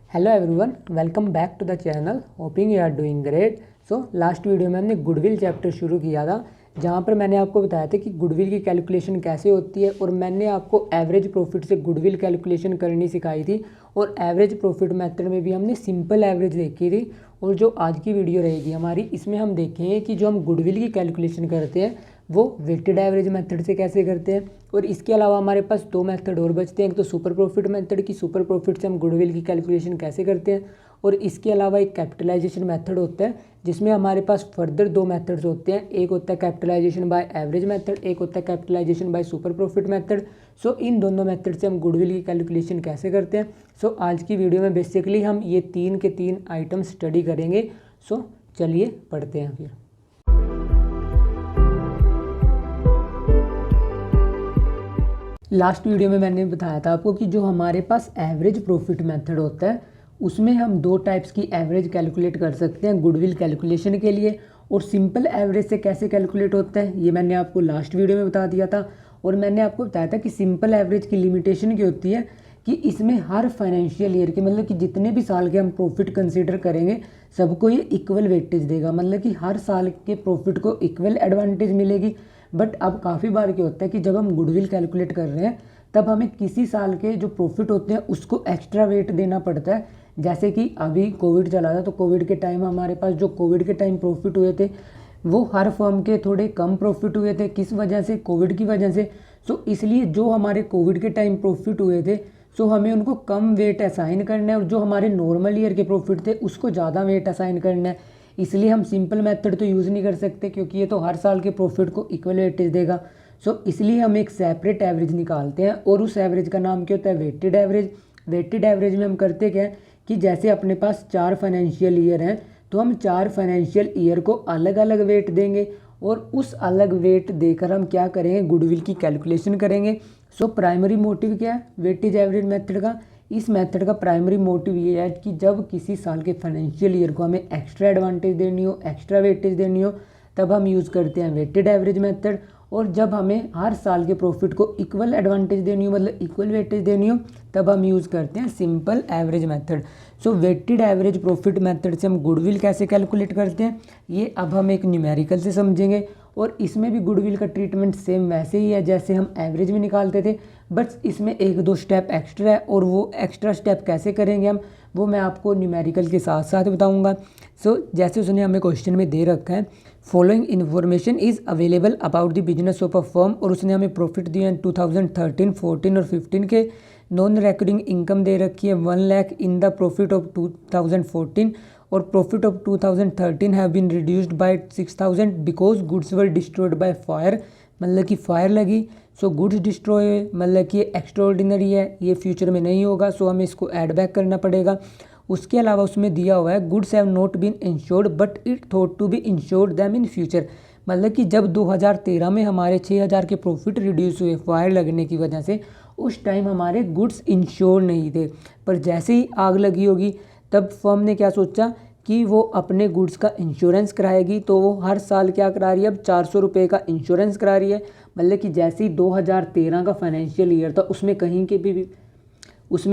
Hello everyone, welcome back to the channel. Hoping you are doing great. So last video में हमने goodwill chapter शुरू किया था, जहाँ पर मैंने आपको बताया था कि गुडविल की कैलकुलेशन कैसे होती है और मैंने आपको एवरेज प्रॉफिट से गुडविल कैलकुलेशन करनी सिखाई थी। और एवरेज प्रॉफिट मेथड में भी हमने सिंपल एवरेज देखी थी। और जो आज की वीडियो रहेगी हमारी, इसमें हम देखेंगे कि जो हम गुडविल की कैलकुलेशन करते हैं वो वेटेड एवरेज मेथड से कैसे करते हैं। और इसके अलावा हमारे पास दो मेथड और बचते हैं, एक तो सुपर प्रॉफिट मेथड की सुपर प्रॉफिट से हम गुडविल की कैलकुलेशन कैसे करते हैं, और इसके अलावा एक कैपिटलाइजेशन मेथड होता है जिसमें हमारे पास फर्दर दो मेथड्स होते हैं। एक होता है कैपिटलाइजेशन बाय एवरेज मेथड, एक होता है capitalisation by super profit method. So इन दोनों मेथड से हम गुडविल की कैलकुलेशन कैसे करते हैं। सो आज की वीडियो में बेसिकली हम ये तीन के तीन आइटम स्टडी करेंगे। सो चलिए पढ़ते हैं फिर। लास्ट वीडियो में मैंने बताया था आपको कि जो हमारे पास एवरेज प्रॉफिट मेथड होता है उसमें हम दो टाइप्स की एवरेज कैलकुलेट कर सकते हैं गुडविल कैलकुलेशन के लिए। और सिंपल एवरेज से कैसे कैलकुलेट होता है ये मैंने आपको लास्ट वीडियो में बता दिया था। और मैंने आपको बताया था कि सिंपल एवरेज की लिमिटेशन क्या होती है कि इसमें हर फाइनेंशियल ईयर के मतलब कि जितने भी साल के हम प्रॉफिट कंसीडर करेंगे सबको ये इक्वल वेटेज देगा, मतलब कि हर साल के प्रॉफिट को इक्वल एडवांटेज मिलेगी। बट अब काफ़ी बार क्या होता है कि जब हम गुडविल कैलकुलेट कर रहे हैं तब हमें किसी साल के जो प्रॉफिट होते हैं उसको एक्स्ट्रा वेट देना पड़ता है। जैसे कि अभी कोविड चला था तो कोविड के टाइम हमारे पास जो कोविड के टाइम प्रॉफिट हुए थे वो हर फर्म के थोड़े कम प्रॉफिट हुए थे। किस वजह से? कोविड की वजह से। सो इसलिए जो हमारे कोविड के टाइम प्रॉफिट हुए थे सो हमें उनको कम वेट असाइन करना है, और जो हमारे नॉर्मल ईयर के प्रॉफिट थे उसको ज़्यादा वेट असाइन करना है। इसलिए हम सिंपल मेथड तो यूज़ नहीं कर सकते क्योंकि ये तो हर साल के प्रॉफिट को इक्वल वेटेज देगा। सो इसलिए हम एक सेपरेट एवरेज निकालते हैं और उस एवरेज का नाम क्या होता है? Weighted average. वेटेड एवरेज में हम करते क्या है कि जैसे अपने पास 4 फाइनेंशियल ईयर हैं तो हम 4 फाइनेंशियल ईयर को अलग अलग वेट देंगे और उस अलग वेट देकर हम क्या करेंगे? गुडविल की कैलकुलेशन करेंगे। सो प्राइमरी मोटिव क्या है वेटेज एवरेज मेथड का? इस मेथड का प्राइमरी मोटिव ये है कि जब किसी साल के फाइनेंशियल ईयर को हमें एक्स्ट्रा एडवांटेज देनी हो, एक्स्ट्रा वेटेज देनी हो, तब हम यूज़ करते हैं वेटेड एवरेज मेथड। और जब हमें हर साल के प्रॉफिट को इक्वल एडवांटेज देनी हो, मतलब इक्वल वेटेज देनी हो, तब हम यूज़ करते हैं सिंपल एवरेज मेथड। सो वेटेड एवरेज प्रॉफिट मेथड से हम गुडविल कैसे कैलकुलेट करते हैं ये अब हम एक न्यूमेरिकल से समझेंगे। और इसमें भी गुडविल का ट्रीटमेंट सेम वैसे ही है जैसे हम एवरेज में निकालते थे, बट इसमें एक दो स्टेप एक्स्ट्रा है। और वो एक्स्ट्रा स्टेप कैसे करेंगे हम, वो मैं आपको न्यूमेरिकल के साथ साथ बताऊंगा। सो जैसे उसने हमें क्वेश्चन में दे रखा है following information is available about the business of a firm, और उसने हमें प्रॉफिट दिया 2013, 14 और 15 के। नॉन रिकरिंग इनकम दे रखी है 1 lakh in the profit of 2014, और profit of 2013 have been reduced by 6000 because goods were destroyed by fire, मतलब कि फायर लगी। सो गुड्स डिस्ट्रॉय मतलब कि ये एक्स्ट्राऑर्डिनरी है, ये फ्यूचर में नहीं होगा, सो हमें इसको ऐड बैक करना पड़ेगा। उसके अलावा उसमें दिया हुआ है goods have not been insured but it thought to be insured them in future, मतलब कि जब 2013 में हमारे 6000 के प्रॉफिट रिड्यूस हुए फायर लगने की वजह से, उस टाइम हमारे गुड्स इंश्योर नहीं थे। पर जैसे ही आग लगी होगी तब फर्म ने क्या सोचा कि वो अपने गुड्स का इंश्योरेंस कराएगी। तो वो हर साल क्या करा रही है? अब 400 रुपये का इंश्योरेंस करा रही है। मतलब कि जैसे ही 2013 का फाइनेंशियल ईयर था उसमें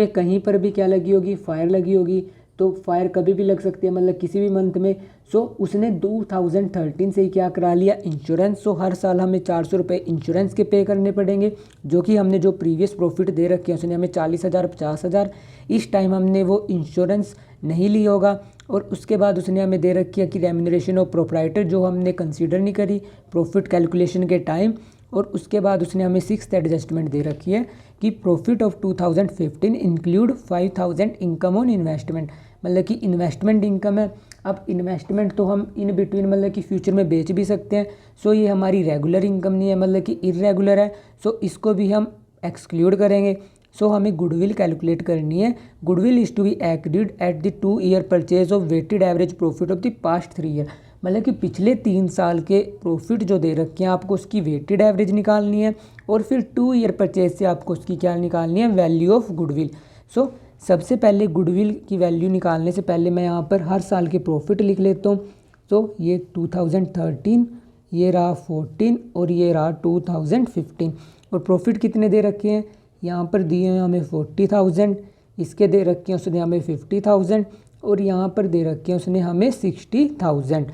कहीं पर भी क्या लगी होगी? फायर लगी होगी। तो फायर कभी भी लग सकती है, मतलब किसी भी मंथ में। सो उसने 2013 से ही क्या करा लिया? इंश्योरेंस। सो हर साल हमें 400 रुपये इंश्योरेंस के पे करने पड़ेंगे, जो कि हमने जो प्रीवियस प्रॉफिट दे रखे हैं उसने हमें 40,000, 50,000। इस टाइम हमने वो इंश्योरेंस नहीं लिया होगा। और उसके बाद उसने हमें दे रखी है कि रेम्यूनरेशन ऑफ प्रोप्राइटर, जो हमने कंसीडर नहीं करी प्रॉफिट कैलकुलेशन के टाइम। और उसके बाद उसने हमें 6th एडजस्टमेंट दे रखी है कि profit of 2015 include 5000 income on investment, मतलब कि इन्वेस्टमेंट इनकम है। अब इन्वेस्टमेंट तो हम इन बिटवीन मतलब कि फ्यूचर में बेच भी सकते हैं। सो ये हमारी रेगुलर इनकम नहीं है, मतलब कि इरेगुलर है। सो इसको भी हम एक्सक्लूड करेंगे। सो हमें गुडविल कैलकुलेट करनी है। Goodwill is to be agreed at the 2 year purchase of weighted average profit of the past 3 year, मतलब कि पिछले 3 साल के प्रॉफिट जो दे रखे हैं आपको उसकी वेटेड एवरेज निकालनी है। और फिर 2 ईयर परचेज से आपको उसकी क्या निकालनी है? Value of goodwill. सो सबसे पहले गुडविल की वैल्यू निकालने से पहले मैं यहाँ पर हर साल के प्रॉफिट लिख लेता हूँ। तो ये 2013, ये रहा 14 और ये रहा 2015। और प्रॉफिट कितने दे रखे हैं? यहाँ पर दिए हैं हमें 40,000, इसके दे रखे हैं उसने हमें 50,000 और यहाँ पर दे रखे हैं उसने हमें 60,000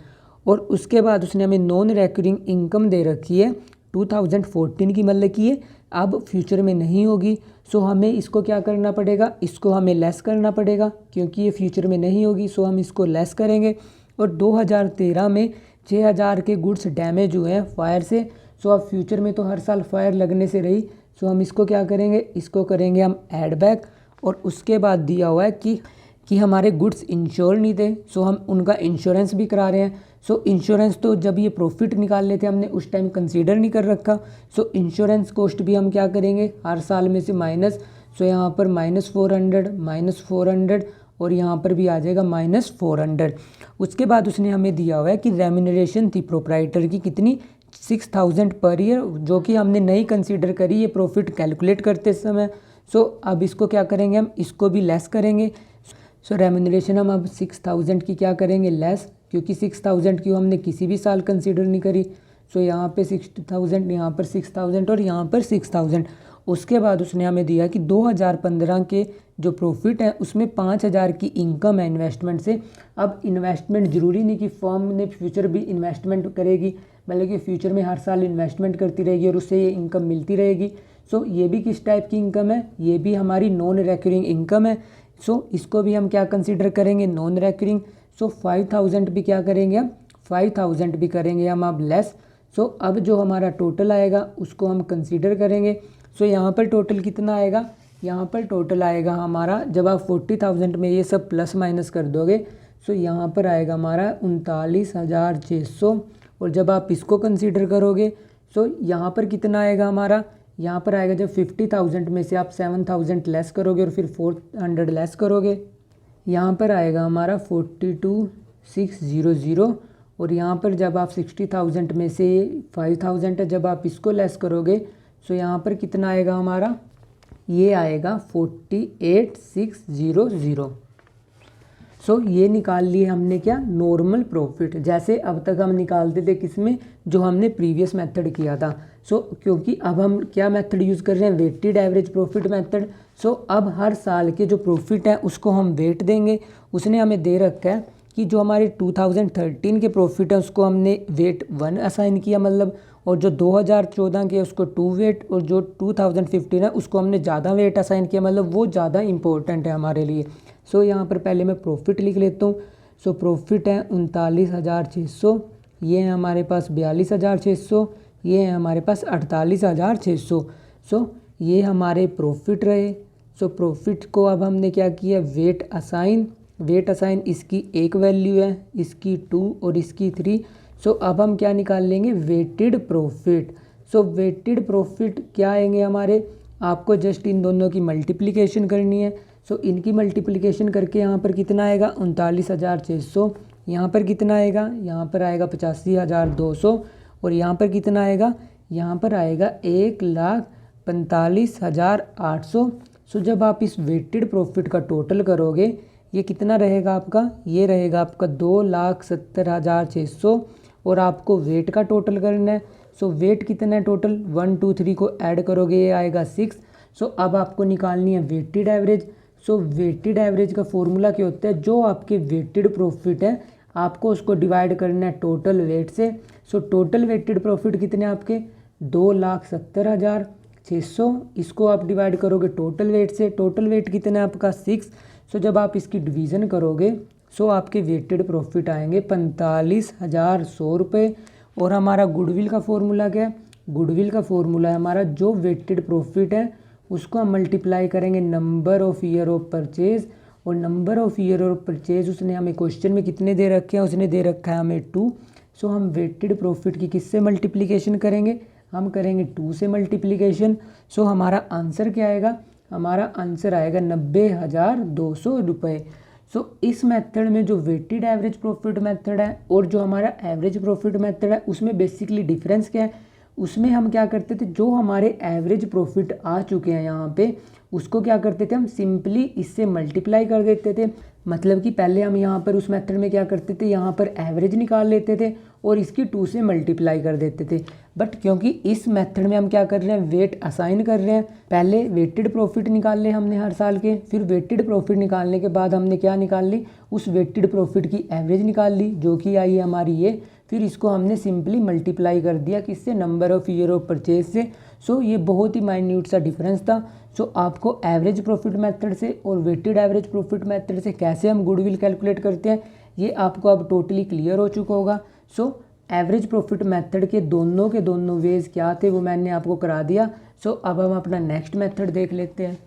और उसके बाद उसने हमें नॉन रिकरिंग इनकम दे रखी है 2014 की, मतलब कि ये अब फ्यूचर में नहीं होगी। सो हमें इसको क्या करना पड़ेगा, इसको हमें लेस करना पड़ेगा क्योंकि ये फ्यूचर में नहीं होगी। सो हम इसको लेस करेंगे और 2013 में 6,000 के गुड्स डैमेज हुए हैं फायर से। सो अब फ्यूचर में तो हर साल फायर लगने से रही। सो हम इसको क्या करेंगे, इसको करेंगे हम ऐड बैक और उसके बाद दिया हुआ है कि हमारे गुड्स इंश्योर नहीं थे। सो हम उनका इंश्योरेंस भी करा रहे हैं। सो इंश्योरेंस तो जब ये प्रॉफिट निकाल लेते हमने उस टाइम कंसीडर नहीं कर रखा। सो इंश्योरेंस कॉस्ट भी हम क्या करेंगे हर साल में से माइनस। सो यहाँ पर -400 और यहाँ पर भी आ जाएगा -400। उसके बाद उसने हमें दिया हुआ है कि रेम्यूनरेशन थी प्रोप्राइटर की कितनी 6,000 पर ईयर, जो कि हमने नहीं कंसीडर करी ये प्रॉफिट कैलकुलेट करते समय। सो अब इसको क्या करेंगे, हम इसको भी लेस करेंगे। सो रेम्यूनरेशन हम अब 6,000 की क्या करेंगे लेस, क्योंकि 6,000 की हमने किसी भी साल कंसीडर नहीं करी। सो यहाँ पे 60,000, यहाँ पर 6,000 और यहाँ पर 6,000। उसके बाद उसने हमें दिया कि 2015 के जो प्रॉफिट है उसमें 5,000 की इनकम है इन्वेस्टमेंट से। अब इन्वेस्टमेंट ज़रूरी नहीं कि फर्म ने फ्यूचर भी इन्वेस्टमेंट करेगी, मतलब कि फ्यूचर में हर साल इन्वेस्टमेंट करती रहेगी और उससे ये इनकम मिलती रहेगी। सो ये भी किस टाइप की इनकम है, ये भी हमारी नॉन रिकरिंग इनकम है। सो इसको भी हम क्या कंसीडर करेंगे नॉन रिकरिंग। सो 5,000 भी क्या करेंगे हम 5,000 भी करेंगे हम अब लेस। सो अब जो हमारा टोटल आएगा उसको हम कंसीडर करेंगे। सो यहाँ पर टोटल कितना आएगा, यहाँ पर टोटल आएगा हमारा, जब आप 40,000 में ये सब प्लस माइनस कर दोगे सो यहाँ पर आएगा हमारा 39,600 और जब आप इसको कंसीडर करोगे सो यहाँ पर कितना आएगा हमारा, यहाँ पर आएगा जब 50,000 में से आप 7,000 लेस करोगे और फिर 400 लेस करोगे, यहाँ पर आएगा हमारा 42,600 और यहाँ पर जब आप 60,000 में से 5,000 है जब आप इसको लेस करोगे सो यहाँ पर कितना आएगा हमारा, ये आएगा 48,600। सो ये निकाल लिए हमने क्या नॉर्मल प्रॉफिट, जैसे अब तक हम निकालते थे किसमें, जो हमने प्रीवियस मेथड किया था। सो क्योंकि अब हम क्या मेथड यूज़ कर रहे हैं, वेटेड एवरेज प्रॉफिट मेथड। सो अब हर साल के जो प्रॉफिट है उसको हम वेट देंगे। उसने हमें दे रखा है कि जो हमारे 2013 के प्रॉफिट है उसको हमने वेट 1 असाइन किया, मतलब, और जो 2014 के उसको 2 वेट और जो 2015 है उसको हमने ज़्यादा वेट असाइन किया, मतलब वो ज़्यादा इंपॉर्टेंट है हमारे लिए। सो यहाँ पर पहले मैं प्रॉफिट लिख लेता हूँ। सो प्रॉफिट है 39,600, ये है हमारे पास 42,600, ये है हमारे पास 48,600। सो ये हमारे प्रॉफिट रहे। सो प्रॉफिट को अब हमने क्या किया वेट असाइन, इसकी एक वैल्यू है, इसकी 2 और इसकी 3। सो अब हम क्या निकाल लेंगे वेटेड प्रॉफिट। सो वेटेड प्रॉफिट क्या आएंगे हमारे, आपको जस्ट इन दोनों की मल्टीप्लिकेशन करनी है। सो इनकी मल्टीप्लिकेशन करके यहाँ पर कितना आएगा 39,600, यहाँ पर कितना आएगा, यहाँ पर आएगा 85,200 और यहाँ पर कितना आएगा, यहाँ पर आएगा 1,45,800। सो जब आप इस वेटेड प्रॉफिट का टोटल करोगे ये कितना रहेगा आपका, ये रहेगा आपका 2,70,600 और आपको वेट का टोटल करना है। सो वेट कितना है टोटल 1 2 3 को ऐड करोगे ये आएगा 6। सो अब आपको निकालनी है वेटेड एवरेज। सो वेटेड एवरेज का फॉर्मूला क्या होता है, जो आपके वेटेड प्रॉफिट है आपको उसको डिवाइड करना है टोटल वेट से। सो टोटल वेटेड प्रॉफिट कितने आपके 2,70,600, इसको आप डिवाइड करोगे टोटल वेट से, टोटल वेट कितना है आपका 6। सो जब आप इसकी डिवीज़न करोगे सो आपके वेटेड प्रॉफिट आएंगे 45,100 रुपये। और हमारा गुडविल का फॉर्मूला क्या है, गुडविल का फॉर्मूला है हमारा जो वेटेड प्रॉफिट है उसको हम मल्टीप्लाई करेंगे number of year of purchase, और number of year of purchase उसने हमें क्वेश्चन में कितने दे रखे हैं, उसने दे रखा है हमें 2। सो हम वेटेड प्रॉफिट की किससे मल्टीप्लिकेशन करेंगे, हम करेंगे 2 से मल्टीप्लिकेशन। सो हमारा आंसर क्या आएगा, हमारा आंसर आएगा 90,200 रुपये। सो इस मेथड में जो वेटेड एवरेज प्रॉफिट मेथड है और जो हमारा एवरेज प्रॉफिट मेथड है उसमें बेसिकली डिफरेंस क्या है, उसमें हम क्या करते थे, जो हमारे एवरेज प्रॉफिट आ चुके हैं यहाँ पे, उसको क्या करते थे हम सिंपली इससे मल्टीप्लाई कर देते थे। मतलब कि पहले हम यहाँ पर उस मेथड में क्या करते थे, यहाँ पर एवरेज निकाल लेते थे और इसकी 2 से मल्टीप्लाई कर देते थे। बट क्योंकि इस मेथड में हम क्या कर रहे हैं, वेट असाइन कर रहे हैं। पहले वेटेड प्रॉफिट निकाल ले हमने हर साल के, फिर वेटेड प्रॉफिट निकालने के बाद हमने क्या निकाल ली, उस वेटेड प्रॉफिट की एवरेज निकाल ली, जो कि आई है हमारी ये। फिर इसको हमने सिंपली मल्टीप्लाई कर दिया किससे, number of year of purchase से। सो ये बहुत ही माइन्यूट सा डिफरेंस था। सो आपको एवरेज प्रॉफिट मेथड से और वेटेड एवरेज प्रॉफिट मेथड से कैसे हम गुडविल कैलकुलेट करते हैं, ये आपको अब टोटली क्लियर हो चुका होगा। सो एवरेज प्रॉफिट मेथड के दोनों वेज क्या थे वो मैंने आपको करा दिया। सो अब हम अपना नेक्स्ट मेथड देख लेते हैं।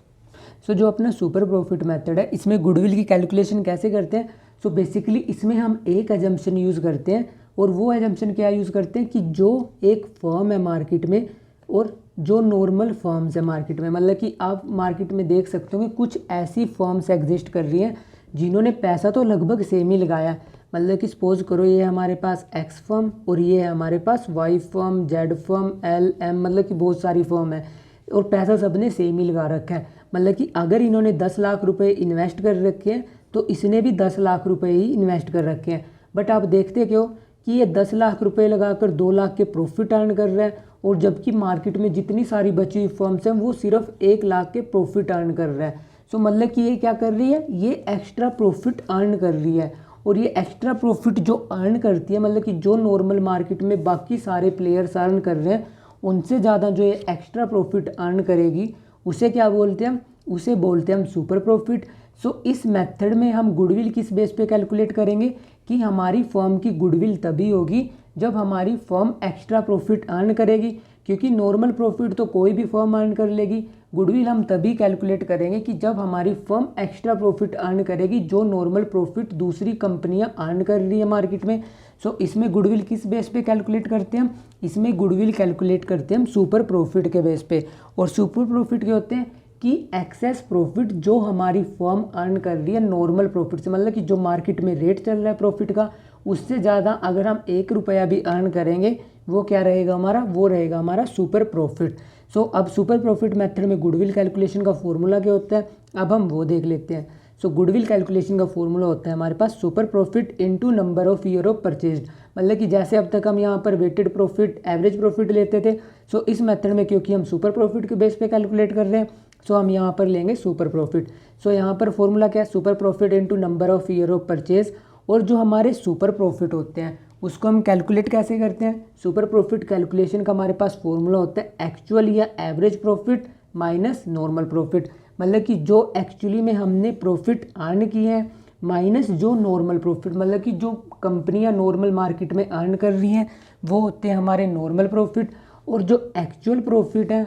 सो जो अपना सुपर प्रॉफिट मेथड है, इसमें गुडविल की कैलकुलेशन कैसे करते हैं। सो बेसिकली इसमें हम एक एजम्पशन यूज़ करते हैं, और वो एजम्पशन क्या यूज़ करते हैं कि जो एक फर्म है मार्केट में और जो नॉर्मल फर्म्स है मार्केट में, मतलब कि आप मार्केट में देख सकते हो कि कुछ ऐसी फर्म्स एग्जिस्ट कर रही हैं जिन्होंने पैसा तो लगभग सेम ही लगाया। मतलब कि सपोज करो ये हमारे पास एक्स फर्म और ये है हमारे पास Y firm, Z firm, L M, मतलब कि बहुत सारी फर्म है और पैसा सबने सेम ही लगा रखा है। मतलब कि अगर इन्होंने 10 लाख रुपए इन्वेस्ट कर रखे हैं तो इसने भी 10 लाख रुपए ही इन्वेस्ट कर रखे हैं। बट आप देखते क्यों कि ये 10 लाख रुपए लगाकर 2 लाख के प्रॉफिट अर्न कर रहा है, और जबकि मार्केट में जितनी सारी बची हुई फर्म्स हैं वो सिर्फ 1 लाख के प्रॉफिट अर्न कर रहा है। सो मतलब कि ये क्या कर रही है, ये एक्स्ट्रा प्रॉफिट अर्न कर रही है। और ये एक्स्ट्रा प्रॉफिट जो अर्न करती है, मतलब कि जो नॉर्मल मार्केट में बाकी सारे प्लेयर्स अर्न कर रहे हैं उनसे ज़्यादा जो ये एक्स्ट्रा प्रॉफिट अर्न करेगी, उसे क्या बोलते हैं, उसे बोलते हैं हम सुपर प्रॉफिट। सो इस मेथड में हम गुडविल किस बेस पे कैलकुलेट करेंगे कि हमारी फर्म की गुडविल तभी होगी जब हमारी फर्म एक्स्ट्रा प्रॉफिट अर्न करेगी, क्योंकि नॉर्मल प्रॉफिट तो कोई भी फर्म अर्न कर लेगी। गुडविल हम तभी कैलकुलेट करेंगे कि जब हमारी फर्म एक्स्ट्रा प्रॉफिट अर्न करेगी जो नॉर्मल प्रॉफिट दूसरी कंपनियां अर्न कर रही है मार्केट में। सो इसमें गुडविल किस बेस पे कैलकुलेट करते हैं हम, इसमें गुडविल कैलकुलेट करते हैं हम सुपर प्रॉफिट के बेस पे। और सुपर प्रॉफिट के होते हैं कि एक्सेस प्रॉफिट जो हमारी फर्म अर्न कर रही है नॉर्मल प्रॉफिट से, मतलब कि जो मार्केट में रेट चल रहा है प्रॉफिट का उससे ज़्यादा अगर हम 1 रुपया भी अर्न करेंगे वो क्या रहेगा हमारा, वो रहेगा हमारा सुपर प्रॉफिट। सो अब सुपर प्रॉफिट मेथड में गुडविल कैलकुलेशन का फॉर्मूला क्या होता है, अब हम वो देख लेते हैं। सो गुडविल कैलकुलेशन का फॉर्मूला होता है हमारे पास super profit into number of year of purchase. मतलब कि जैसे अब तक हम यहाँ पर वेटेड प्रॉफिट, एवरेज प्रॉफिट लेते थे, सो इस मेथड में क्योंकि हम सुपर प्रॉफिट के बेस पे कैलकुलेट कर रहे हैं, सो हम यहाँ पर लेंगे सुपर प्रॉफिट। सो यहाँ पर फॉर्मूला क्या है, super profit into number of year of purchase. और जो हमारे सुपर प्रॉफिट होते हैं उसको हम कैलकुलेट कैसे करते हैं, सुपर प्रॉफिट कैलकुलेशन का हमारे पास फॉर्मूला होता है एक्चुअल या average profit minus normal profit. मतलब कि जो एक्चुअली में हमने प्रॉफिट अर्न किए हैं माइनस जो नॉर्मल प्रॉफिट, मतलब कि जो कंपनियां नॉर्मल मार्केट में अर्न कर रही हैं वो होते हैं हमारे नॉर्मल प्रॉफिट। और जो एक्चुअल प्रॉफिट है,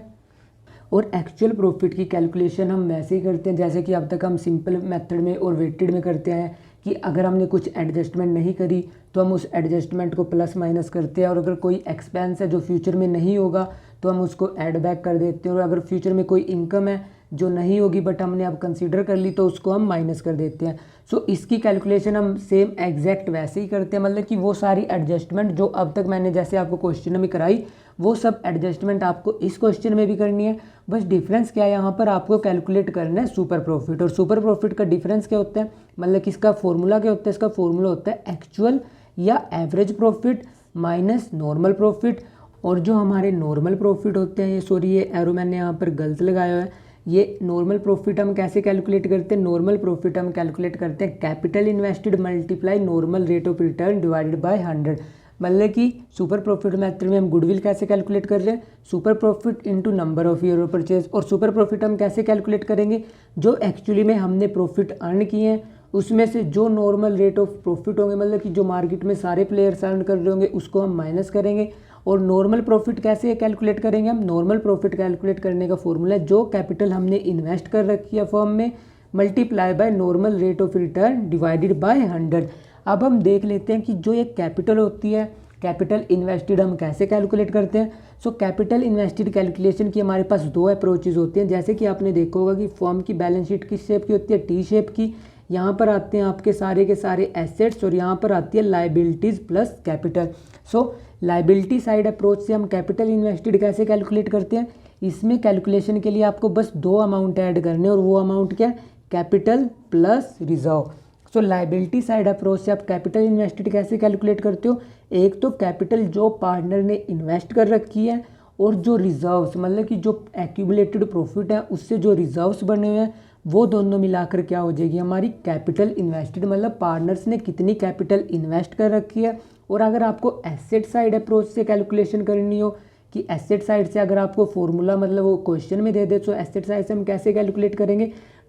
और एक्चुअल प्रॉफिट की कैलकुलेशन हम वैसे ही करते हैं जैसे कि अब तक हम सिंपल मेथड में और वेटेड में करते हैं कि अगर हमने कुछ एडजस्टमेंट नहीं करी तो हम उस एडजस्टमेंट को प्लस माइनस करते हैं, और अगर कोई एक्सपेंस है जो फ्यूचर में नहीं होगा तो हम उसको ऐड बैक कर देते हैं, और अगर फ्यूचर में कोई इनकम है जो नहीं होगी बट हमने अब कंसीडर कर ली तो उसको हम माइनस कर देते हैं। सो इसकी कैलकुलेशन हम सेम एग्जैक्ट वैसे ही करते हैं, मतलब कि वो सारी एडजस्टमेंट जो अब तक मैंने जैसे आपको क्वेश्चन में कराई वो सब एडजस्टमेंट आपको इस क्वेश्चन में भी करनी है। बस डिफरेंस क्या है, यहाँ पर आपको कैलकुलेट करना है सुपर प्रॉफिट, और सुपर प्रॉफिट का डिफरेंस क्या होता है, मतलब कि इसका फॉर्मूला क्या होता है, इसका फॉर्मूला होता है एक्चुअल या average profit minus normal profit. और जो हमारे नॉर्मल प्रॉफिट होते हैं, ये सॉरी ये एरो मैंने यहाँ पर गलत लगाया है, ये नॉर्मल प्रॉफिट हम कैसे कैलकुलेट करते हैं, नॉर्मल प्रॉफिट हम कैलकुलेट करते हैं capital invested multiply normal rate of return divided by 100। मतलब कि सुपर प्रॉफिट मेथड में हम गुडविल कैसे कैलकुलेट कर रहे हैं, super profit into number of year of purchase. और सुपर प्रॉफिट हम कैसे कैलकुलेट करेंगे, जो एक्चुअली में हमने प्रॉफिट अर्न किए हैं उसमें से जो नॉर्मल रेट ऑफ प्रॉफिट होंगे, मतलब कि जो मार्केट में सारे प्लेयर्स अर्न कर रहे होंगे उसको हम माइनस करेंगे। और नॉर्मल प्रॉफिट कैसे कैलकुलेट करेंगे हम, नॉर्मल प्रॉफिट कैलकुलेट करने का फॉर्मूला है जो कैपिटल हमने इन्वेस्ट कर रखी है फर्म में multiply by normal rate of return divided by 100। अब हम देख लेते हैं कि जो ये कैपिटल होती है, कैपिटल इन्वेस्टेड हम कैसे कैलकुलेट करते हैं। सो कैपिटल इन्वेस्टेड कैलकुलेशन की हमारे पास 2 अप्रोचेज होती हैं। जैसे कि आपने देखा होगा कि फर्म की बैलेंस शीट किस शेप की होती है, टी शेप की, यहाँ पर आते हैं आपके सारे के सारे एसेट्स और यहाँ पर आती है लाइबिलिटीज़ प्लस कैपिटल। सो लाइबिलिटी साइड अप्रोच से हम कैपिटल इन्वेस्टेड कैसे कैलकुलेट करते हैं, इसमें कैलकुलेशन के लिए आपको बस 2 अमाउंट ऐड करने और वो अमाउंट क्या है, कैपिटल प्लस रिजर्व। सो लाइबिलिटी साइड अप्रोच से आप कैपिटल इन्वेस्टेड कैसे कैलकुलेट करते हो, एक तो कैपिटल जो पार्टनर ने इन्वेस्ट कर रखी है और जो रिजर्व्स मतलब कि जो एक्यूमुलेटेड प्रॉफिट है उससे जो रिजर्व्स बने हुए हैं वो दोनों मिलाकर क्या हो जाएगी हमारी कैपिटल इन्वेस्टेड, मतलब पार्टनर्स ने कितनी कैपिटल इन्वेस्ट कर रखी है। और अगर आपको एसेट साइड अप्रोच से कैलकुलेशन करनी हो कि एसेट साइड से अगर आपको फॉर्मूला मतलब वो क्वेश्चन में दे दे तो एसेट साइड से हम कैसे कैलकुलेट करेंगे,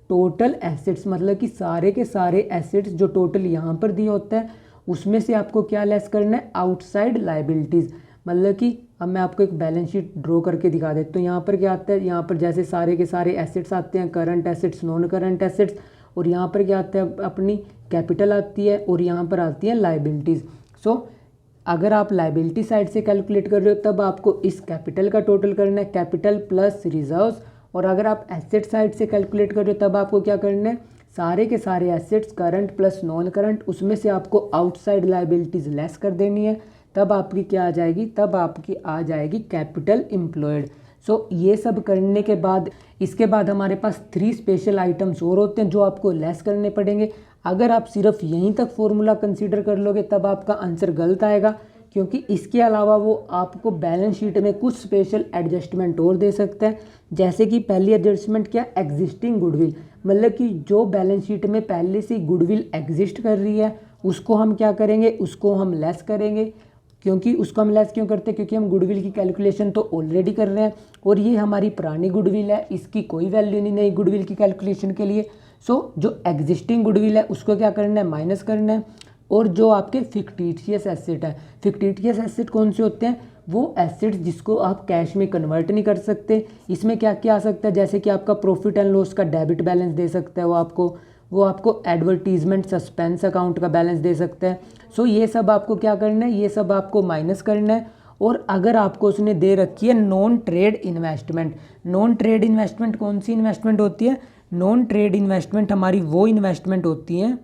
टोटल एसेट्स मतलब कि सारे के सारे एसेट्स जो टोटल यहाँ पर दिया होता है उसमें से आपको क्या लेस करना है, आउटसाइड लाइबिलिटीज़। मतलब कि अब मैं आपको एक बैलेंस शीट ड्रॉ करके दिखा देता हूँ। तो यहाँ पर क्या आता है, यहाँ पर जैसे सारे के सारे एसेट्स आते हैं, current assets, non current assets, और यहाँ पर क्या आता है अपनी कैपिटल आती है और यहाँ पर आती है लाइबिलिटीज़। सो अगर आप लाइबिलिटी साइड से कैलकुलेट कर रहे हो तब आपको इस कैपिटल का टोटल करना है, कैपिटल प्लस रिजर्व्स। और अगर आप एसेट साइड से कैलकुलेट कर रहे हो तब आपको क्या करना है, सारे के सारे assets current plus non current उसमें से आपको आउटसाइड लाइबिलिटीज़ लेस कर देनी है, तब आपकी क्या आ जाएगी, तब आपकी आ जाएगी कैपिटल एम्प्लॉयड। सो ये सब करने के बाद इसके बाद हमारे पास 3 स्पेशल आइटम्स और होते हैं जो आपको लेस करने पड़ेंगे। अगर आप सिर्फ यहीं तक फॉर्मूला कंसीडर कर लोगे तब आपका आंसर गलत आएगा, क्योंकि इसके अलावा वो आपको बैलेंस शीट में कुछ स्पेशल एडजस्टमेंट और दे सकता है। जैसे कि पहली एडजस्टमेंट क्या, एग्जिस्टिंग गुडविल, मतलब कि जो बैलेंस शीट में पहले से गुडविल एग्जिस्ट कर रही है उसको हम क्या करेंगे, उसको हम लेस करेंगे। क्योंकि उसको हम लेस क्यों करते हैं, क्योंकि हम गुडविल की कैलकुलेशन तो ऑलरेडी कर रहे हैं और ये हमारी पुरानी गुडविल है, इसकी कोई वैल्यू नहीं नई गुडविल की कैलकुलेशन के लिए। सो जो एग्जिस्टिंग गुडविल है उसको क्या करना है, माइनस करना है। और जो आपके फिक्टिशियस एसेट है, फिक्टिशियस एसेट कौन से होते हैं, वो एसेट्स जिसको आप कैश में कन्वर्ट नहीं कर सकते। इसमें क्या क्या आ सकता है, जैसे कि आपका प्रॉफिट एंड लॉस का डेबिट बैलेंस दे सकता है वो आपको एडवर्टीजमेंट सस्पेंस अकाउंट का बैलेंस दे सकता है। सो ये सब आपको क्या करना है, ये सब आपको माइनस करना है। और अगर आपको उसने दे रखी है non trade investment, non trade investment कौन सी इन्वेस्टमेंट होती है, नॉन ट्रेड इन्वेस्टमेंट हमारी वो इन्वेस्टमेंट होती है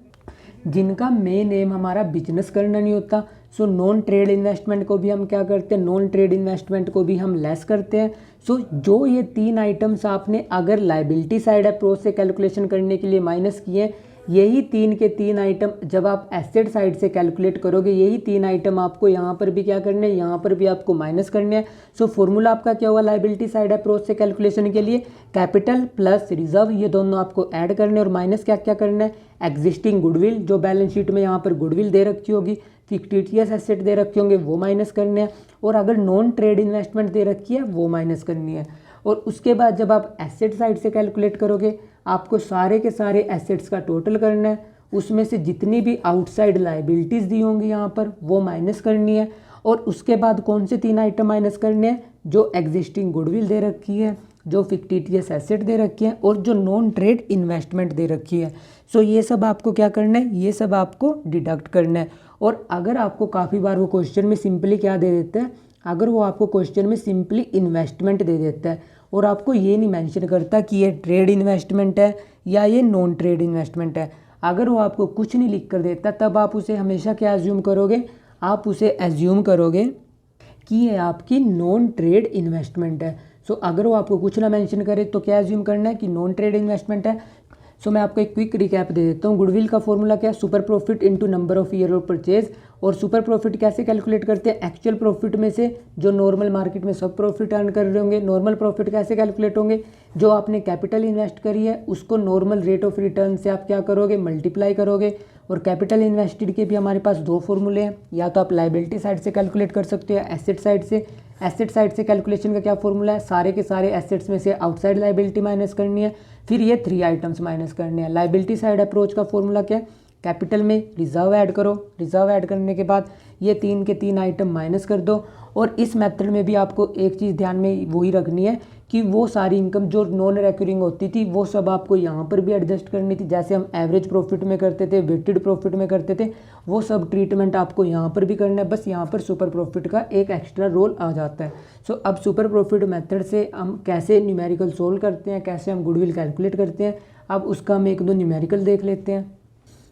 जिनका मेन एम हमारा बिजनेस करना नहीं होता। सो नॉन ट्रेड इन्वेस्टमेंट को भी हम क्या करते हैं, नॉन ट्रेड इन्वेस्टमेंट को भी हम लेस करते हैं। सो जो ये 3 आइटम्स आपने अगर लाइबिलिटी साइड अप्रोच से कैलकुलेशन करने के लिए माइनस किए, यही 3 के 3 आइटम जब आप एसेट साइड से कैलकुलेट करोगे, यही 3 आइटम आपको यहाँ पर भी क्या करने हैं, यहाँ पर भी आपको माइनस करने हैं। सो फॉर्मूला आपका क्या हुआ लाइबिलिटी साइड अप्रोच से कैलकुलेशन के लिए, कैपिटल प्लस रिजर्व, ये दोनों आपको ऐड करने और माइनस क्या क्या करना है, एग्जिस्टिंग गुडविल, जो बैलेंस शीट में यहाँ पर गुडविल दे रखी होगी, फिक्टिशियस एसेट दे रखे होंगे वो माइनस करने हैं, और अगर नॉन ट्रेड इन्वेस्टमेंट दे रखी है वो माइनस करनी है। और उसके बाद जब आप एसेट साइड से कैलकुलेट करोगे आपको सारे के सारे एसेट्स का टोटल करना है, उसमें से जितनी भी आउटसाइड लाइबिलिटीज़ दी होंगी यहाँ पर वो माइनस करनी है। और उसके बाद कौन से 3 आइटम माइनस करने हैं, जो एग्जिस्टिंग गुडविल दे रखी है, जो फिक्टिशियस एसेट दे रखी है और जो नॉन ट्रेड इन्वेस्टमेंट दे रखी है। सो ये सब आपको क्या करना है, ये सब आपको डिडक्ट करना है। और अगर आपको काफ़ी बार वो क्वेश्चन में सिंपली क्या दे देता है, अगर वो आपको क्वेश्चन में सिंपली इन्वेस्टमेंट दे देता है और आपको ये नहीं मेंशन करता कि ये ट्रेड इन्वेस्टमेंट है या ये नॉन ट्रेड इन्वेस्टमेंट है, अगर वो आपको कुछ नहीं लिख कर देता तब आप उसे हमेशा क्या एज्यूम करोगे, आप उसे एज्यूम करोगे कि ये आपकी नॉन ट्रेड इन्वेस्टमेंट है। सो अगर वो आपको कुछ ना मेंशन करे तो क्या एज्यूम करना है कि नॉन ट्रेड इन्वेस्टमेंट है। सो मैं आपको एक क्विक रिकैप दे देता हूँ। गुडविल का फॉर्मूला क्या है, super profit into number of year of purchase. और सुपर प्रॉफिट कैसे कैलकुलेट करते हैं, एक्चुअल प्रॉफिट में से जो नॉर्मल मार्केट में सब प्रॉफिट अर्न कर रहे होंगे। नॉर्मल प्रॉफिट कैसे कैलकुलेट होंगे, जो आपने कैपिटल इन्वेस्ट करी है उसको नॉर्मल रेट ऑफ रिटर्न से आप क्या करोगे, मल्टीप्लाई करोगे। और कैपिटल इन्वेस्टेड के भी हमारे पास 2 फॉर्मूले हैं, या तो आप लाइबिलिटी साइड से कैलकुलेट कर सकते हो या एसेट साइड से। एसेट साइड से कैलकुलेशन का क्या फॉर्मूला है, सारे के सारे एसेट्स में से आउटसाइड लाइबिलिटी माइनस करनी है, फिर ये 3 आइटम्स माइनस करने हैं। लाइबिलिटी साइड अप्रोच का फॉर्मूला क्या है, कैपिटल में रिजर्व ऐड करो, रिजर्व ऐड करने के बाद ये 3 के 3 आइटम माइनस कर दो। और इस मेथड में भी आपको एक चीज़ ध्यान में वही रखनी है कि वो सारी इनकम जो नॉन रिकरिंग होती थी वो सब आपको यहाँ पर भी एडजस्ट करनी थी। जैसे हम एवरेज प्रॉफिट में करते थे, वेटेड प्रॉफिट में करते थे, वो सब ट्रीटमेंट आपको यहाँ पर भी करना है। बस यहाँ पर सुपर प्रॉफिट का एक एक्स्ट्रा रोल आ जाता है। सो अब सुपर प्रॉफिट मेथड से हम कैसे न्यूमेरिकल सोल्व करते हैं, कैसे हम गुडविल कैलकुलेट करते हैं, अब उसका हम 1-2 न्यूमेरिकल देख लेते हैं।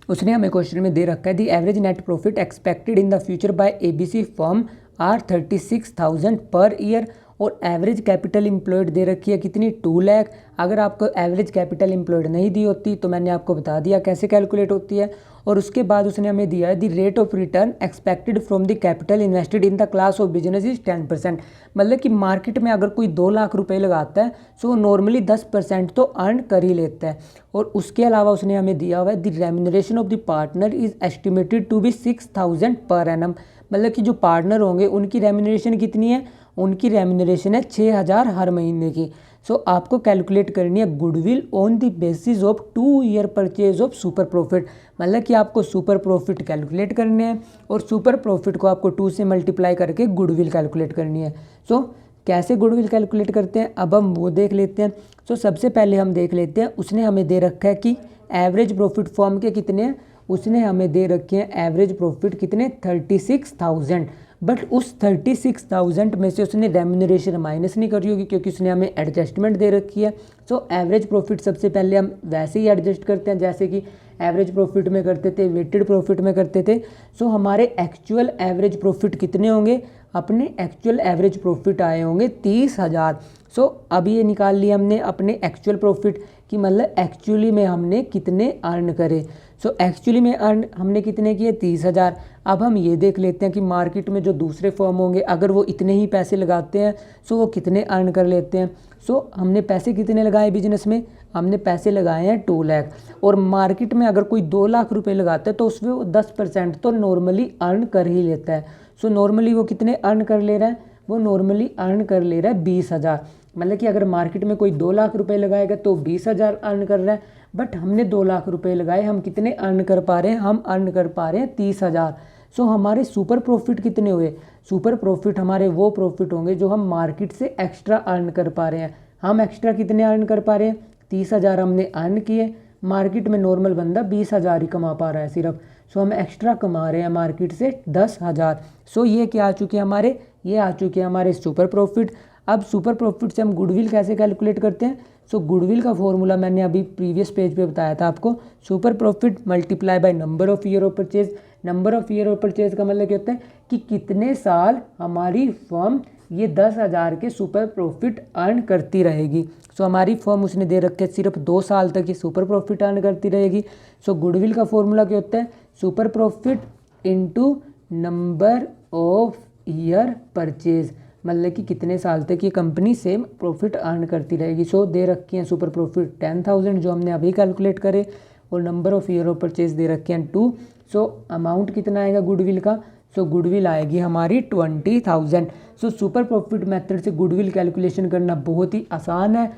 उसने हमें क्वेश्चन में दे रखा है the average net profit expected in the future by ABC firm are 36,000 per year, और एवरेज कैपिटल एम्प्लॉयड दे रखी है कितनी 2 लाख। अगर आपको एवरेज कैपिटल एम्प्लॉयड नहीं दी होती तो मैंने आपको बता दिया कैसे कैलकुलेट होती है। और उसके बाद उसने हमें दिया है the rate of return expected from the capital invested in the class of business is 10%। मतलब कि मार्केट में अगर कोई 2 लाख रुपए लगाता है तो वो नॉर्मली 10% तो अर्न कर ही लेता है। और उसके अलावा उसने हमें दिया हुआ है the remuneration of the partner is estimated to be 6,000 per annum. मतलब कि जो पार्टनर होंगे उनकी रेम्यूनरेशन कितनी है, उनकी रेम्यूनरेशन है 6,000 हर महीने की। सो आपको कैलकुलेट करनी है goodwill on the basis of 2 year purchase of super profit. मतलब कि आपको सुपर प्रॉफिट कैलकुलेट करने हैं और सुपर प्रॉफिट को आपको 2 से मल्टीप्लाई करके गुडविल कैलकुलेट करनी है। सो कैसे गुडविल कैलकुलेट करते हैं अब हम वो देख लेते हैं। सो सबसे पहले हम देख लेते हैं, उसने हमें दे रखा है कि एवरेज प्रॉफिट फॉर्म के कितने हैं। उसने हमें दे रखे हैं एवरेज प्रॉफिट कितने 36,000, बट उस 36,000 में से उसने रेम्यूनरेशन माइनस नहीं करी होगी क्योंकि उसने हमें एडजस्टमेंट दे रखी है। सो एवरेज प्रॉफिट सबसे पहले हम वैसे ही एडजस्ट करते हैं जैसे कि एवरेज प्रॉफिट में करते थे, वेटेड प्रॉफिट में करते थे। सो हमारे एक्चुअल एवरेज प्रॉफिट कितने होंगे, अपने एक्चुअल एवरेज प्रॉफिट आए होंगे 30,000। सो अब ये निकाल लिया हमने अपने एक्चुअल प्रॉफिट कि मतलब एक्चुअली में हमने कितने अर्न करे। सो एक्चुअली में अर्न हमने कितने किए 30,000। अब हम ये देख लेते हैं कि मार्केट में जो दूसरे फर्म होंगे अगर वो इतने ही पैसे लगाते हैं सो वो कितने अर्न कर लेते हैं। सो हमने पैसे कितने लगाए बिजनेस में, हमने पैसे लगाए हैं 2 लाख, और मार्केट में अगर कोई 2 लाख रुपए लगाता है तो उसमें वो 10% तो नॉर्मली अर्न कर ही लेता है। सो नॉर्मली वो कितने अर्न कर ले रहा है, वो नॉर्मली अर्न कर ले रहा है 20,000। मतलब कि अगर मार्केट में कोई 2 लाख रुपए लगाएगा तो 20,000 अर्न कर रहा है, बट हमने 2 लाख रुपए लगाए, हम कितने अर्न कर पा रहे हैं, हम अर्न कर पा रहे हैं 30,000। सो हमारे सुपर प्रॉफिट कितने हुए, सुपर प्रॉफिट हमारे वो प्रॉफिट होंगे जो हम मार्केट से एक्स्ट्रा अर्न कर पा रहे हैं। हम एक्स्ट्रा कितने अर्न कर पा रहे हैं, 30,000 हमने अर्न किए। मार्केट में नॉर्मल बंदा 20,000 ही कमा पा रहा है सिर्फ। सो हम एक्स्ट्रा कमा रहे हैं मार्केट से 10,000। सो ये क्या आ चुके हैं हमारे, ये आ चुके हैं हमारे सुपर प्रॉफिट। अब सुपर प्रॉफिट से हम गुडविल कैसे कैलकुलेट करते हैं। सो गुडविल का फॉर्मूला मैंने अभी प्रीवियस पेज पे बताया था आपको, super profit multiply by number of year of purchase. Number of year of purchase का मतलब क्या होता है कि कितने साल हमारी फर्म ये 10,000 के सुपर प्रॉफिट अर्न करती रहेगी। सो हमारी फर्म उसने दे रखे सिर्फ 2 साल तक ये सुपर प्रॉफिट अर्न करती रहेगी। सो गुडविल का फॉर्मूला क्या होता है, super profit into number of year purchase, मतलब कि कितने साल तक ये कंपनी सेम प्रॉफिट अर्न करती रहेगी। सो दे रखी हैं सुपर प्रॉफिट 10,000 जो हमने अभी कैलकुलेट करे, और number of year of purchase दे रखे हैं 2। सो अमाउंट कितना आएगा गुडविल का, सो गुडविल आएगी हमारी 20,000। सो सुपर प्रॉफिट मेथड से गुडविल कैलकुलेशन करना बहुत ही आसान है,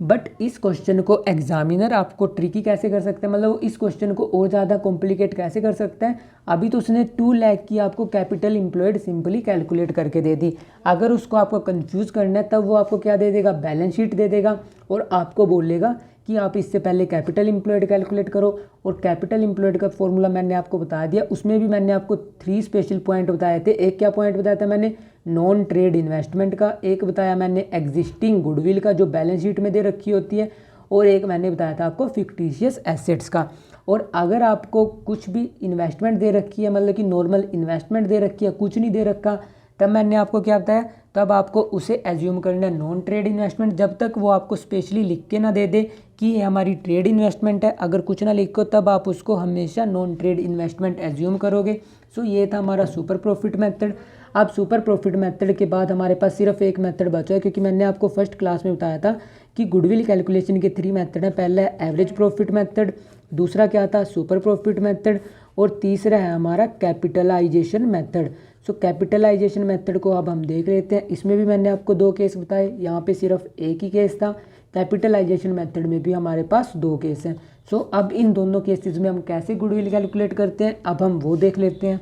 बट इस क्वेश्चन को एग्जामिनर आपको ट्रिकी कैसे कर सकते हैं, मतलब वो इस क्वेश्चन को और ज़्यादा कॉम्प्लिकेट कैसे कर सकता है। अभी तो उसने 2 लाख की आपको कैपिटल एम्प्लॉयड सिंपली कैलकुलेट करके दे दी। अगर उसको आपको कंफ्यूज करना है तब वो आपको क्या दे देगा, बैलेंस शीट दे देगा और आपको बोलेगा कि आप इससे पहले कैपिटल एम्प्लॉयड कैलकुलेट करो। और कैपिटल एम्प्लॉयड का फॉर्मूला मैंने आपको बता दिया, उसमें भी मैंने आपको 3 स्पेशल पॉइंट बताए थे। एक क्या पॉइंट बताया था मैंने, नॉन ट्रेड इन्वेस्टमेंट का, एक बताया मैंने एग्जिस्टिंग गुडविल का जो बैलेंस शीट में दे रखी होती है, और एक मैंने बताया था आपको फिक्टिशियस एसेट्स का। और अगर आपको कुछ भी इन्वेस्टमेंट दे रखी है, मतलब कि नॉर्मल इन्वेस्टमेंट दे रखी है, कुछ नहीं दे रखा, तब मैंने आपको क्या बताया, तब आपको उसे एज्यूम करना है नॉन ट्रेड इन्वेस्टमेंट, जब तक वो आपको स्पेशली लिख के ना दे दे कि ये हमारी ट्रेड इन्वेस्टमेंट है। अगर कुछ ना लिखो तब आप उसको हमेशा नॉन ट्रेड इन्वेस्टमेंट एज्यूम करोगे। सो ये था हमारा सुपर प्रॉफिट मेथड। अब सुपर प्रॉफिट मेथड के बाद हमारे पास सिर्फ एक मेथड बचा है, क्योंकि मैंने आपको फर्स्ट क्लास में बताया था कि गुडविल कैलकुलेशन के 3 मेथड हैं। पहला है एवरेज प्रॉफिट मेथड, दूसरा क्या था सुपर प्रॉफिट मेथड, और तीसरा है हमारा कैपिटलाइजेशन मेथड। सो कैपिटलाइजेशन मेथड को अब हम देख लेते हैं। इसमें भी मैंने आपको 2 केस बताए, यहाँ पे सिर्फ एक ही केस था। कैपिटलाइजेशन मेथड में भी हमारे पास 2 केस हैं। सो अब इन दोनों केसेस में हम कैसे गुडविल कैलकुलेट करते हैं, अब हम वो देख लेते हैं।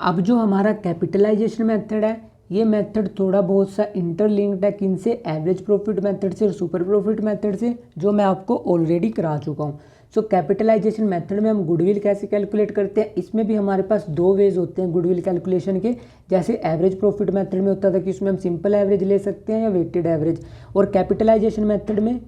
अब जो हमारा कैपिटलाइजेशन मेथड है, ये मेथड थोड़ा बहुत सा इंटरलिंक्ड है किनसे, एवरेज प्रॉफिट मेथड से और सुपर प्रॉफिट मेथड से, जो मैं आपको ऑलरेडी करा चुका हूँ। सो कैपिटलाइजेशन मेथड में हम गुडविल कैसे कैलकुलेट करते हैं, इसमें भी हमारे पास 2 वेज होते हैं गुडविल कैलकुलेशन के। जैसे एवरेज प्रॉफिट मेथड में होता था कि उसमें हम सिंपल एवरेज ले सकते हैं या वेटेड एवरेज, और कैपिटलाइजेशन मेथड में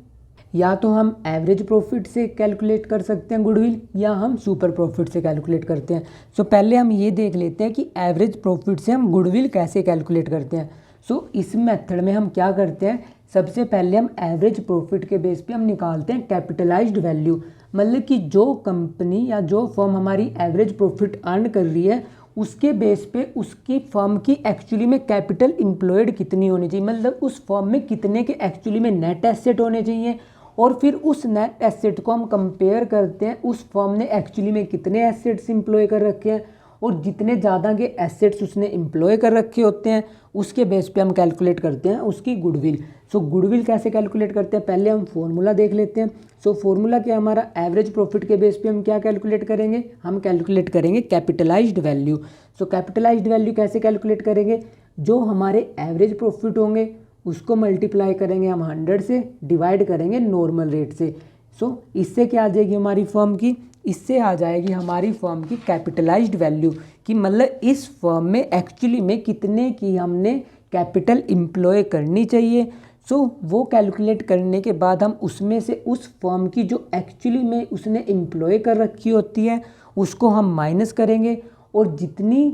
या तो हम एवरेज प्रॉफिट से कैलकुलेट कर सकते हैं गुडविल, या हम सुपर प्रॉफिट से कैलकुलेट करते हैं। सो पहले हम ये देख लेते हैं कि एवरेज प्रॉफिट से हम गुडविल कैसे कैलकुलेट करते हैं। सो इस मेथड में हम क्या करते हैं, सबसे पहले हम एवरेज प्रॉफिट के बेस पे हम निकालते हैं कैपिटलाइज्ड वैल्यू, मतलब कि जो कंपनी या जो फर्म हमारी एवरेज प्रॉफिट अर्न कर रही है उसके बेस पे उसकी फर्म की एक्चुअली में कैपिटल एम्प्लॉयड कितनी होनी चाहिए, मतलब उस फर्म में कितने के एक्चुअली में नेट एसेट होने चाहिए, और फिर उस नेट एसेट को हम कंपेयर करते हैं उस फर्म ने एक्चुअली में कितने एसेट्स एम्प्लॉय कर रखे हैं, और जितने ज़्यादा के एसेट्स उसने एम्प्लॉय कर रखे होते हैं उसके बेस पे हम कैलकुलेट करते हैं उसकी गुडविल। सो गुडविल कैसे कैलकुलेट करते हैं, पहले हम फॉर्मूला देख लेते हैं। सो फॉर्मूला क्या, हमारा एवरेज प्रॉफिट के बेस पे हम क्या कैलकुलेट करेंगे, हम कैलकुलेट करेंगे कैपिटलाइज्ड वैल्यू। सो कैपिटलाइज्ड वैल्यू कैसे कैलकुलेट करेंगे, जो हमारे एवरेज प्रॉफिट होंगे उसको मल्टीप्लाई करेंगे हम 100 से, डिवाइड करेंगे नॉर्मल रेट से। सो इससे क्या आ जाएगी हमारी फर्म की, इससे आ जाएगी हमारी फर्म की कैपिटलाइज्ड वैल्यू, कि मतलब इस फर्म में एक्चुअली में कितने की हमने कैपिटल एम्प्लॉय करनी चाहिए। सो वो कैलकुलेट करने के बाद हम उसमें से उस फर्म की जो एक्चुअली में उसने एम्प्लॉय कर रखी होती है उसको हम माइनस करेंगे, और जितनी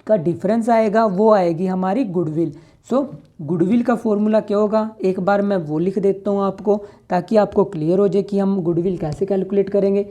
का डिफरेंस आएगा वो आएगी हमारी गुडविल। सो गुडविल का फॉर्मूला क्या होगा, एक बार मैं वो लिख देता हूँ आपको ताकि आपको क्लियर हो जाए कि हम गुडविल कैसे कैलकुलेट करेंगे।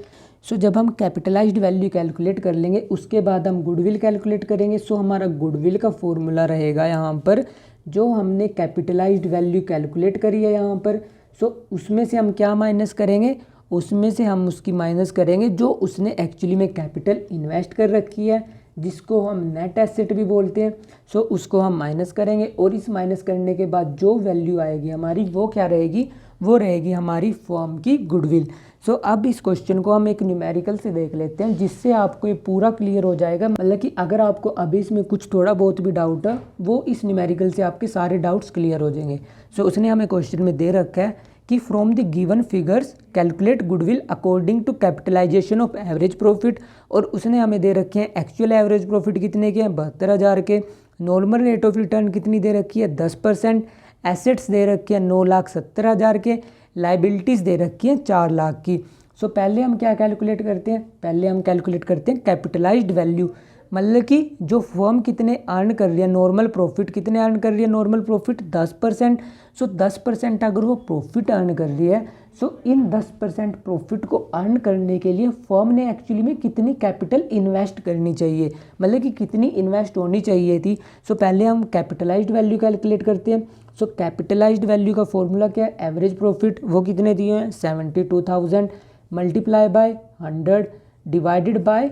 सो जब हम कैपिटलाइज्ड वैल्यू कैलकुलेट कर लेंगे उसके बाद हम गुडविल कैलकुलेट करेंगे। सो हमारा गुडविल का फॉर्मूला रहेगा यहाँ पर, जो हमने कैपिटलाइज्ड वैल्यू कैलकुलेट करी है यहाँ पर, सो उसमें से हम क्या माइनस करेंगे, उसमें से हम उसकी माइनस करेंगे जो उसने एक्चुअली में कैपिटल इन्वेस्ट कर रखी है, जिसको हम नेट एसेट भी बोलते हैं। सो उसको हम माइनस करेंगे, और इस माइनस करने के बाद जो वैल्यू आएगी हमारी वो क्या रहेगी, वो रहेगी हमारी फर्म की गुडविल। सो अब इस क्वेश्चन को हम एक न्यूमेरिकल से देख लेते हैं, जिससे आपको ये पूरा क्लियर हो जाएगा। मतलब कि अगर आपको अभी इसमें कुछ थोड़ा बहुत भी डाउट है वो इस न्यूमेरिकल से आपके सारे डाउट्स क्लियर हो जाएंगे। सो उसने हमें क्वेश्चन में दे रखा है कि from the given figures calculate goodwill according to capitalisation of average profit, और उसने हमें दे रखे हैं एक्चुअल एवरेज प्रॉफिट कितने के हैं, 72,000 के, नॉर्मल रेट ऑफ रिटर्न कितनी दे रखी है, 10%, एसेट्स दे रखे हैं 9,70,000 के, लाइबिलिटीज़ दे रखी हैं 4 लाख की। सो पहले हम क्या कैलकुलेट करते हैं, पहले हम कैलकुलेट करते हैं कैपिटलाइज्ड वैल्यू, मतलब कि जो फर्म कितने अर्न कर रही है, नॉर्मल प्रॉफिट कितने अर्न कर रही है, नॉर्मल प्रॉफिट 10%। सो 10% अगर वो प्रॉफिट अर्न कर रही है, सो इन 10% प्रॉफिट को अर्न करने के लिए फर्म ने एक्चुअली में कितनी कैपिटल इन्वेस्ट करनी चाहिए, मतलब कि कितनी इन्वेस्ट होनी चाहिए थी। सो पहले हम कैपिटलाइज्ड वैल्यू कैलकुलेट करते हैं। सो कैपिटलाइज्ड वैल्यू का फॉर्मूला क्या है, एवरेज प्रॉफिट वो कितने दिए हैं 72,000, मल्टीप्लाई बाय 100 डिवाइडेड बाय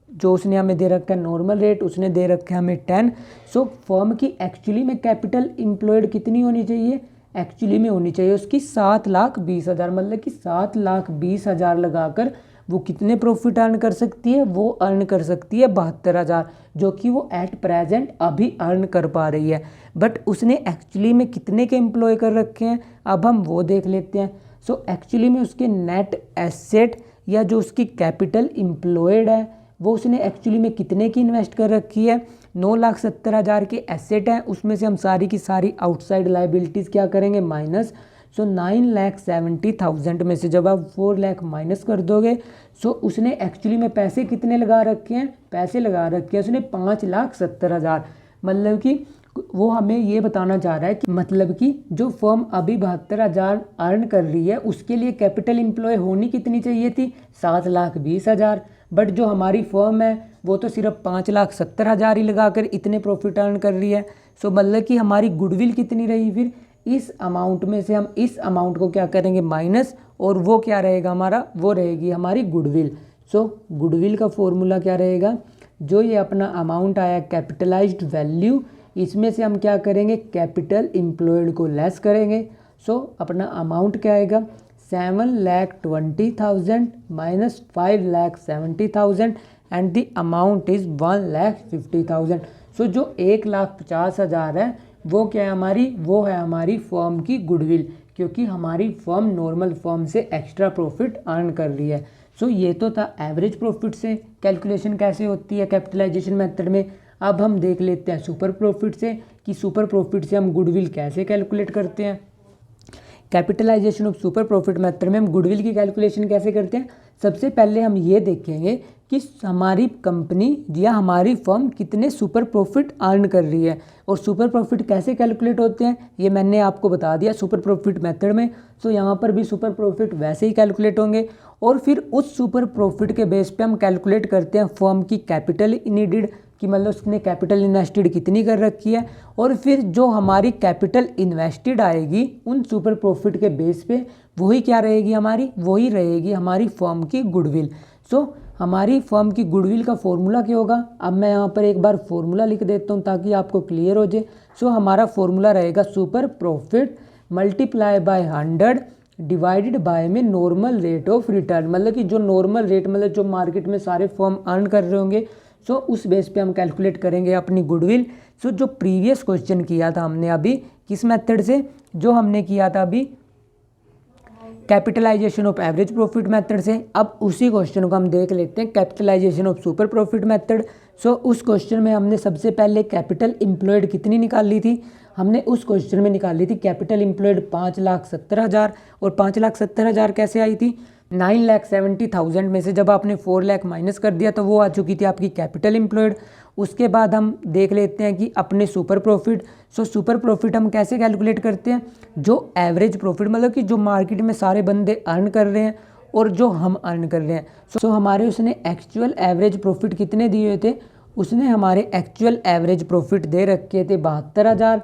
जो उसने हमें दे रखा है नॉर्मल रेट, उसने दे रखा है हमें 10। सो फर्म की एक्चुअली में कैपिटल एम्प्लॉयड कितनी होनी चाहिए, एक्चुअली में होनी चाहिए उसकी 7,20,000, मतलब कि 7,20,000 लगाकर वो कितने प्रॉफिट अर्न कर सकती है, वो अर्न कर सकती है 72,000, जो कि वो एट प्रेजेंट अभी अर्न कर पा रही है। बट उसने एक्चुअली में कितने के एम्प्लॉय कर रखे हैं, अब हम वो देख लेते हैं। सो एक्चुअली में उसके नेट एसेट या जो उसकी कैपिटल एम्प्लॉयड है वो उसने एक्चुअली में कितने की इन्वेस्ट कर रखी है, 9,70,000 के एसेट हैं, उसमें से हम सारी की सारी आउटसाइड लाइबिलिटीज़ क्या करेंगे, माइनस। सो 9,70,000 में से जब आप 4 लाख माइनस कर दोगे, सो उसने एक्चुअली में पैसे कितने लगा रखे हैं, पैसे लगा रखे हैं उसने 5,70,000, मतलब कि वो हमें ये बताना चाह रहा है कि मतलब कि जो फर्म अभी 72,000 अर्न कर रही है उसके लिए कैपिटल एम्प्लॉय होनी कितनी चाहिए थी, 7,20,000, बट जो हमारी फर्म है वो तो सिर्फ 5,70,000 ही लगाकर इतने प्रॉफिट अर्न कर रही है। सो मतलब कि हमारी गुडविल कितनी रही, फिर इस अमाउंट में से हम इस अमाउंट को क्या करेंगे, माइनस, और वो क्या रहेगा हमारा, वो रहेगी हमारी गुडविल। सो गुडविल का फॉर्मूला क्या रहेगा, जो ये अपना अमाउंट आया कैपिटलाइज्ड वैल्यू, इसमें से हम क्या करेंगे, कैपिटल एम्प्लॉयड को लेस करेंगे। सो अपना अमाउंट क्या आएगा, 7,20,000 minus 5,70,000 and the amount is 1,50,000। सो जो 1,50,000 है वो क्या है हमारी, वो है हमारी फर्म की गुडविल, क्योंकि हमारी फर्म नॉर्मल फर्म से एक्स्ट्रा प्रॉफिट अर्न कर रही है। सो ये तो था एवरेज प्रॉफिट से कैलकुलेशन कैसे होती है कैपिटलाइजेशन मेथड में। अब हम देख लेते हैं सुपर प्रॉफिट से कि सुपर प्रॉफिट से हम गुडविल कैसे कैलकुलेट करते हैं। Capitalisation of super profit method में हम गुडविल की कैलकुलेशन कैसे करते हैं। सबसे पहले हम ये देखेंगे कि हमारी कंपनी या हमारी फर्म कितने सुपर प्रॉफिट अर्न कर रही है, और सुपर प्रॉफिट कैसे कैलकुलेट होते हैं ये मैंने आपको बता दिया सुपर प्रॉफिट मेथड में। सो यहाँ पर भी सुपर प्रॉफिट वैसे ही कैलकुलेट होंगे, और फिर उस सुपर प्रॉफिट के बेस पे हम कैलकुलेट करते हैं फर्म की कैपिटल नीडेड, कि मतलब उसने कैपिटल इन्वेस्टेड कितनी कर रखी है, और फिर जो हमारी कैपिटल इन्वेस्टेड आएगी उन सुपर प्रॉफिट के बेस पे वही क्या रहेगी हमारी, वही रहेगी हमारी फर्म की गुडविल। सो हमारी फर्म की गुडविल का फॉर्मूला क्या होगा, अब मैं यहाँ पर एक बार फॉर्मूला लिख देता हूँ ताकि आपको क्लियर हो जाए। सो हमारा फॉर्मूला रहेगा super profit multiply by 100 divided by में नॉर्मल रेट ऑफ रिटर्न, मतलब कि जो नॉर्मल रेट मतलब जो मार्केट में सारे फर्म अर्न कर रहे होंगे, सो उस बेस पे हम कैलकुलेट करेंगे अपनी गुडविल। सो जो प्रीवियस क्वेश्चन किया था हमने अभी किस मेथड से, जो हमने किया था अभी capitalisation of average profit method से, अब उसी क्वेश्चन को हम देख लेते हैं capitalisation of super profit method. So उस क्वेश्चन में हमने सबसे पहले कैपिटल एम्प्लॉयड कितनी निकाल ली थी, हमने उस क्वेश्चन में निकाल ली थी कैपिटल एम्प्लॉयड 5,70,000, और 5,70,000 कैसे आई थी, 9,70,000 में से जब आपने 4 लाख माइनस कर दिया तो वो आ चुकी थी आपकी कैपिटल एम्प्लॉयड। उसके बाद हम देख लेते हैं कि अपने super profit. So super profit हम कैसे कैलकुलेट करते हैं, जो एवरेज प्रॉफिट मतलब कि जो मार्केट में सारे बंदे अर्न कर रहे हैं और जो हम अर्न कर रहे हैं। सो हमारे उसने एक्चुअल एवरेज प्रॉफिट कितने दिए हुए थे, उसने हमारे एक्चुअल एवरेज प्रॉफिट दे रखे थे 72,000,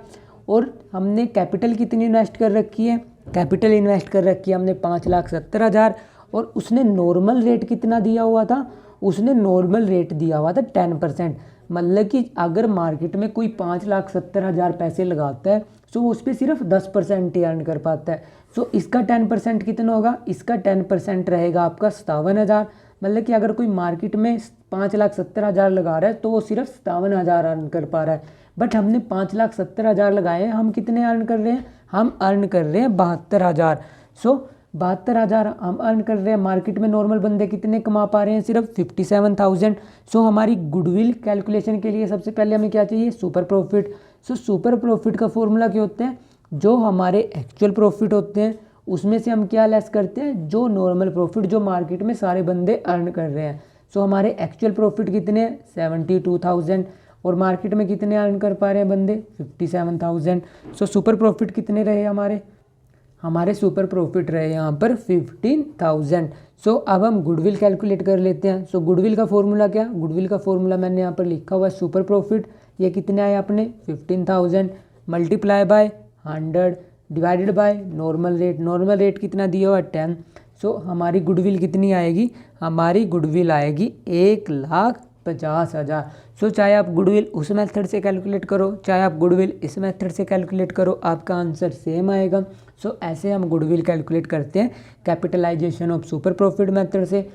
और हमने कैपिटल कितनी इन्वेस्ट कर रखी है, कैपिटल इन्वेस्ट कर रखी है हमने 5,70,000, और उसने नॉर्मल रेट कितना दिया हुआ था, उसने नॉर्मल रेट दिया हुआ था 10%, मतलब कि अगर मार्केट में कोई 5,70,000 पैसे लगाता है तो उस पर सिर्फ 10% ही अर्न कर पाता है। सो इसका 10% कितना होगा, इसका 10% रहेगा आपका 57,000, मतलब कि अगर कोई मार्केट में 5,70,000 लगा रहा है तो वो सिर्फ 57,000 अर्न कर पा रहा है, बट हमने 5,70,000 लगाए हैं, हम कितने अर्न कर रहे हैं, हम अर्न कर रहे हैं 72,000। सो 72,000 हम अर्न कर रहे हैं, मार्केट में नॉर्मल बंदे कितने कमा पा रहे हैं, सिर्फ 57,000। सो हमारी गुडविल कैलकुलेशन के लिए सबसे पहले हमें क्या चाहिए, super profit. So super profit का फॉर्मूला क्या होता है, जो हमारे एक्चुअल प्रॉफिट होते हैं उसमें से हम क्या लेस करते हैं, जो नॉर्मल प्रॉफिट जो मार्केट में सारे बंदे अर्न कर रहे हैं। सो हमारे एक्चुअल प्रॉफिट कितने हैं 72,000, और मार्केट में कितने अर्न कर पा रहे हैं बंदे 57,000। सो सुपर प्रॉफिट कितने रहे हमारे सुपर प्रॉफिट रहे यहाँ पर 15,000। सो अब हम गुडविल कैलकुलेट कर लेते हैं। सो गुडविल का फॉर्मूला क्या, गुडविल का फॉर्मूला मैंने यहाँ पर लिखा हुआ है सुपर प्रॉफिट, ये कितने आए अपने 15,000 multiply by 100 divided by normal rate, normal rate कितना दिया हुआ 10। सो हमारी गुडविल कितनी आएगी, हमारी गुडविल आएगी 1,50,000। सो चाहे आप गुडविल उस मेथड से कैलकुलेट करो, चाहे आप गुडविल इस मेथड से कैलकुलेट करो, आपका आंसर सेम आएगा। सो ऐसे हम गुडविल कैलकुलेट करते हैं capitalisation of super profit method से।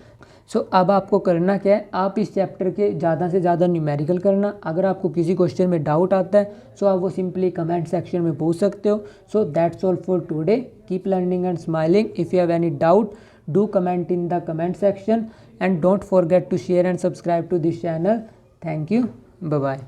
सो अब आपको करना क्या है, आप इस चैप्टर के ज़्यादा से ज़्यादा न्यूमेरिकल करना। अगर आपको किसी क्वेश्चन में डाउट आता है सो आप वो सिंपली कमेंट सेक्शन में पूछ सकते हो। So that's all for today, keep learning and smiling. If you have any doubt do comment in the comment section and don't forget to share and subscribe to this channel. Thank you. Bye bye.